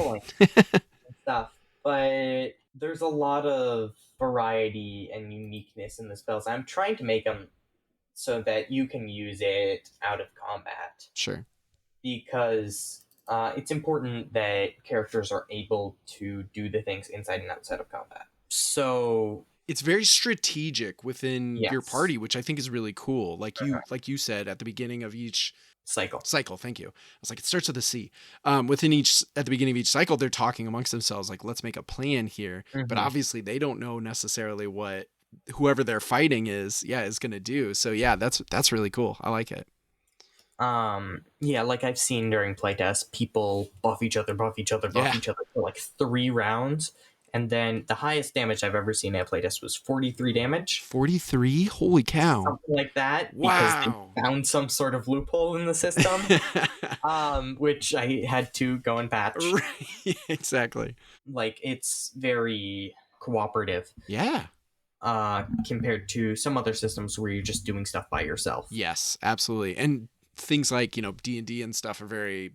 Stuff. But there's a lot of variety and uniqueness in the spells. I'm trying to make them so that you can use it out of combat. Sure. Because it's important that characters are able to do the things inside and outside of combat. So it's very strategic within your party, which I think is really cool. Like you said at the beginning of each cycle. Thank you. I was like, it starts with a C. At the beginning of each cycle, they're talking amongst themselves, like, let's make a plan here. But obviously they don't know necessarily what whoever they're fighting is going to do. So yeah, that's really cool. I like it. Like I've seen during playtests, people buff each other for like 3 rounds. And then the highest damage I've ever seen at playtest was 43 damage. 43? Holy cow. Something like that. Wow. Because they found some sort of loophole in the system, which I had to go and patch. Right. Exactly. Like, it's very cooperative. Yeah. Compared to some other systems where you're just doing stuff by yourself. Yes, absolutely. And things like, D&D and stuff are very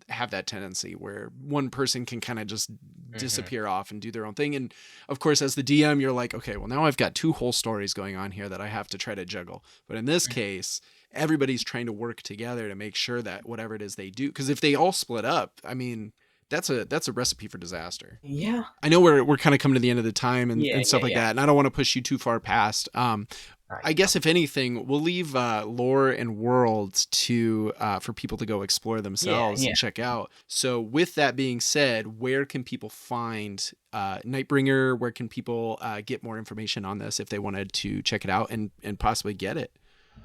have that tendency where one person can kind of just disappear off and do their own thing. And of course, as the DM, you're like, okay, well, now I've got 2 whole stories going on here that I have to try to juggle. But in this case, everybody's trying to work together to make sure that whatever it is they do, because if they all split up, I mean, that's a recipe for disaster. Yeah. I know we're kind of coming to the end of the time and stuff like that. And I don't want to push you too far past. Right. I guess if anything, we'll leave lore and worlds to for people to go explore themselves and check out. So with that being said, where can people find Nightbringer? Where can people get more information on this if they wanted to check it out and possibly get it?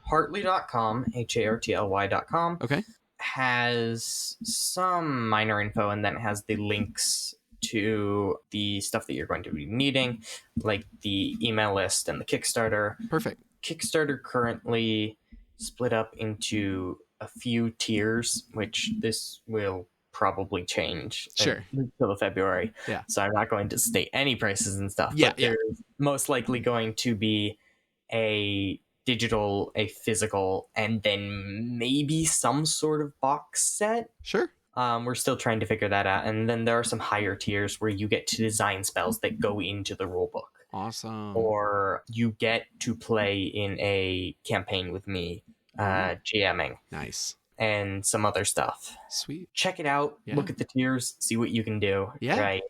Hartly.com, Hartly.com. Okay. Has some minor info, and then it has the links to the stuff that you're going to be needing, like the email list and the Kickstarter. Perfect. Kickstarter currently split up into a few tiers, which this will probably change until February. Yeah. So I'm not going to state any prices and stuff. Yeah, but there's most likely going to be a digital, a physical, and then maybe some sort of box set. Sure. We're still trying to figure that out. And then there are some higher tiers where you get to design spells that go into the rulebook. Awesome. Or you get to play in a campaign with me, GMing. Nice. And some other stuff. Sweet. Check it out. Yeah. Look at the tiers. See what you can do. Yeah. Right.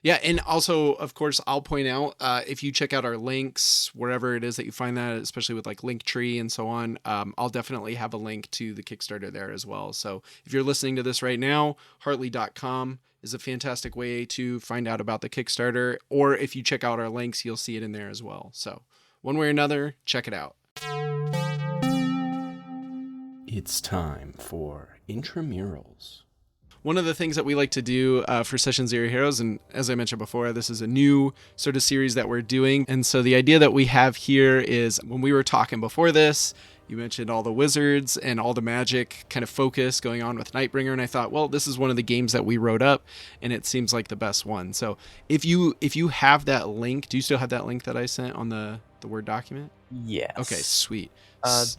Yeah, and also, of course, I'll point out, if you check out our links, wherever it is that you find that, especially with like Linktree and so on, I'll definitely have a link to the Kickstarter there as well. So if you're listening to this right now, Hartly.com is a fantastic way to find out about the Kickstarter. Or if you check out our links, you'll see it in there as well. So one way or another, check it out. It's time for intramurals. One of the things that we like to do for Session Zero Heroes, and as I mentioned before, this is a new sort of series that we're doing. And so the idea that we have here is, when we were talking before this, you mentioned all the wizards and all the magic kind of focus going on with Nightbringer. And I thought, well, this is one of the games that we wrote up, and it seems like the best one. So if you have that link, do you still have that link that I sent on the Word document? Yes. Okay, sweet.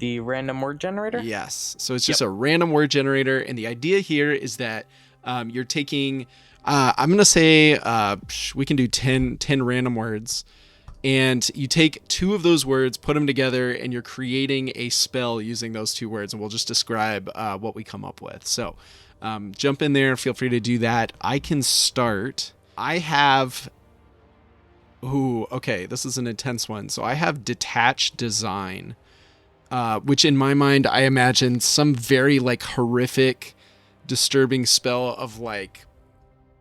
The random word generator? Yes. So it's just a random word generator. And the idea here is that you're taking, I'm going to say we can do 10 random words. And you take 2 of those words, put them together, and you're creating a spell using those 2 words. And we'll just describe what we come up with. So jump in there. Feel free to do that. I can start. I have... Ooh, okay. This is an intense one. So I have detached design. Which in my mind, I imagine some very like horrific, disturbing spell of like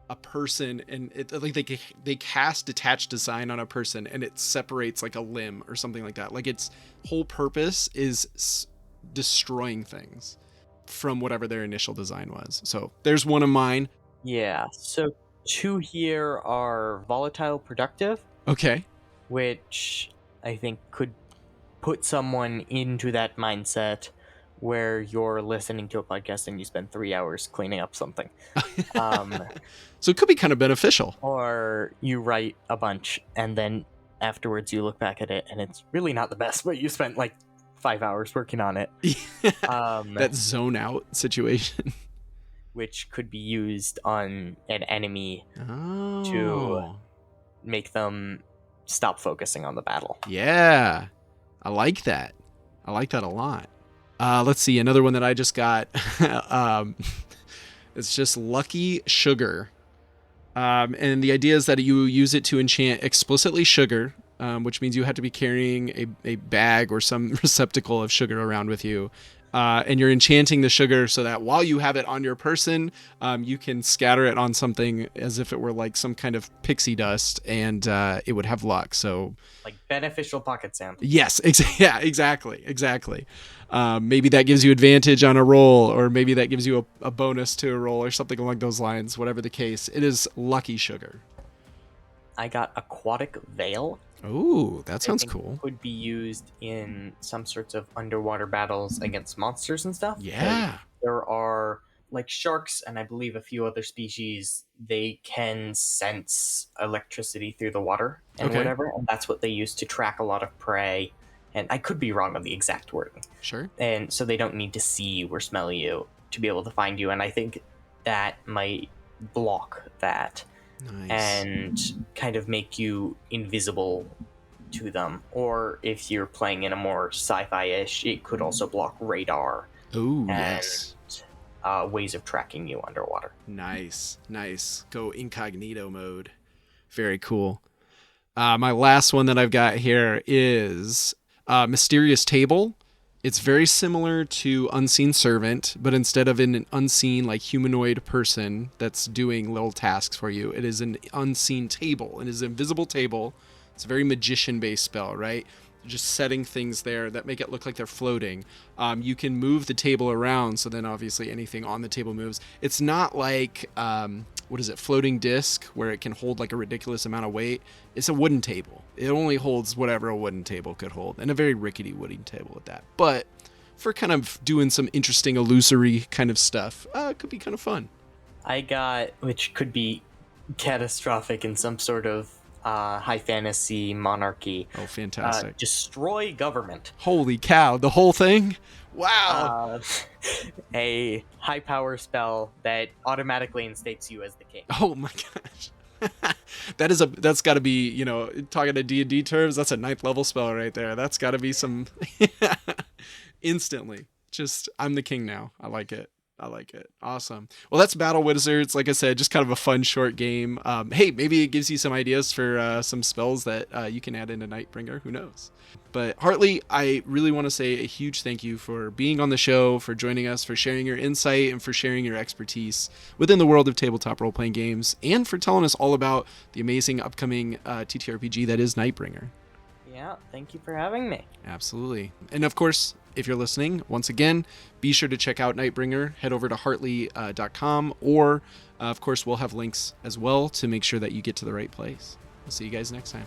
a person, and it like they cast detached design on a person, and it separates like a limb or something like that. Like its whole purpose is destroying things from whatever their initial design was. So there's one of mine. Yeah. So 2 here are volatile productive. Okay. Which I think could put someone into that mindset where you're listening to a podcast and you spend 3 hours cleaning up something. So it could be kind of beneficial. Or you write a bunch and then afterwards you look back at it and it's really not the best, but you spent like 5 hours working on it. That zone out situation. Which could be used on an enemy to make them stop focusing on the battle. Yeah. I like that. I like that a lot. Let's see. Another one that I just got. It's just Lucky Sugar. And the idea is that you use it to enchant explicitly sugar, which means you have to be carrying a bag or some receptacle of sugar around with you. And you're enchanting the sugar so that while you have it on your person, you can scatter it on something as if it were like some kind of pixie dust, and it would have luck. So, like beneficial pocket sand. Yes, exactly. Maybe that gives you advantage on a roll, or maybe that gives you a bonus to a roll, or something along those lines. Whatever the case, it is Lucky Sugar. I got Aquatic Veil. Ooh, that sounds cool. Could be used in some sorts of underwater battles against monsters and stuff. Yeah. There are like sharks and I believe a few other species. They can sense electricity through the water and whatever, and that's what they use to track a lot of prey. And I could be wrong on the exact wording. Sure. And so they don't need to see you or smell you to be able to find you. And I think that might block that. Nice. And kind of make you invisible to them. Or if you're playing in a more sci-fi-ish, it could also block radar. Ooh, yes. Ways of tracking you underwater. Nice. Go incognito mode. Very cool. My last one that I've got here is Mysterious Table. It's very similar to Unseen Servant, but instead of an unseen, like, humanoid person that's doing little tasks for you, it is an unseen table. It is an invisible table. It's a very magician-based spell, right? Just setting things there that make it look like they're floating. You can move the table around, so then obviously anything on the table moves. It's not like, floating disc, where it can hold like a ridiculous amount of weight. It's a wooden table. It only holds whatever a wooden table could hold, and a very rickety wooden table at that. But for kind of doing some interesting illusory kind of stuff, it could be kind of fun. I got, which could be catastrophic in some sort of high fantasy monarchy. Oh, fantastic. Destroy government. Holy cow, the whole thing? Wow. A high power spell that automatically instates you as the king. Oh my gosh. That's got to be, talking to D&D terms, that's a 9th level spell right there. That's got to be some instantly. Just, I'm the king now. I like it. Awesome. Well, that's Battle Wizards. Like I said, just kind of a fun short game. Hey, maybe it gives you some ideas for some spells that you can add into Nightbringer. Who knows? But Hartly, I really want to say a huge thank you for being on the show, for joining us, for sharing your insight, and for sharing your expertise within the world of tabletop role-playing games, and for telling us all about the amazing upcoming TTRPG that is Nightbringer. Yeah, thank you for having me. Absolutely. And of course, if you're listening, once again, be sure to check out Nightbringer. Head over to hartly.com, or, of course, we'll have links as well to make sure that you get to the right place. We'll see you guys next time.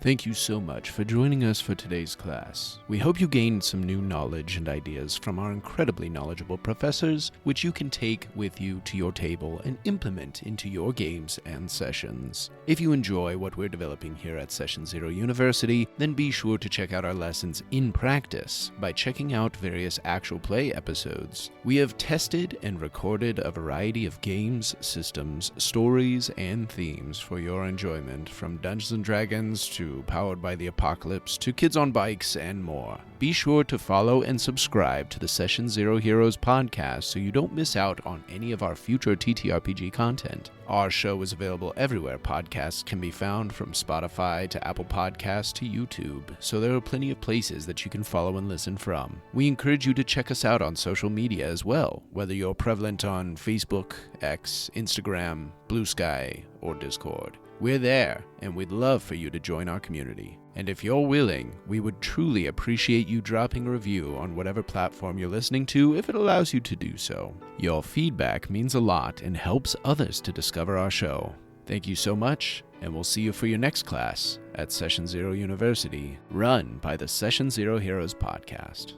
Thank you so much for joining us for today's class. We hope you gained some new knowledge and ideas from our incredibly knowledgeable professors, which you can take with you to your table and implement into your games and sessions. If you enjoy what we're developing here at Session Zero University, then be sure to check out our lessons in practice by checking out various actual play episodes. We have tested and recorded a variety of games, systems, stories, and themes for your enjoyment, from Dungeons & Dragons to Powered by the Apocalypse to Kids on Bikes and more. Be sure to follow and subscribe to the Session Zero Heroes podcast so you don't miss out on any of our future TTRPG content. Our show is available everywhere podcasts can be found, from Spotify to Apple Podcasts to YouTube, so there are plenty of places that you can follow and listen from. We encourage you to check us out on social media as well, whether you're prevalent on Facebook, X, Instagram, Blue Sky, or Discord. We're there, and we'd love for you to join our community. And if you're willing, we would truly appreciate you dropping a review on whatever platform you're listening to if it allows you to do so. Your feedback means a lot and helps others to discover our show. Thank you so much, and we'll see you for your next class at Session Zero University, run by the Session Zero Heroes podcast.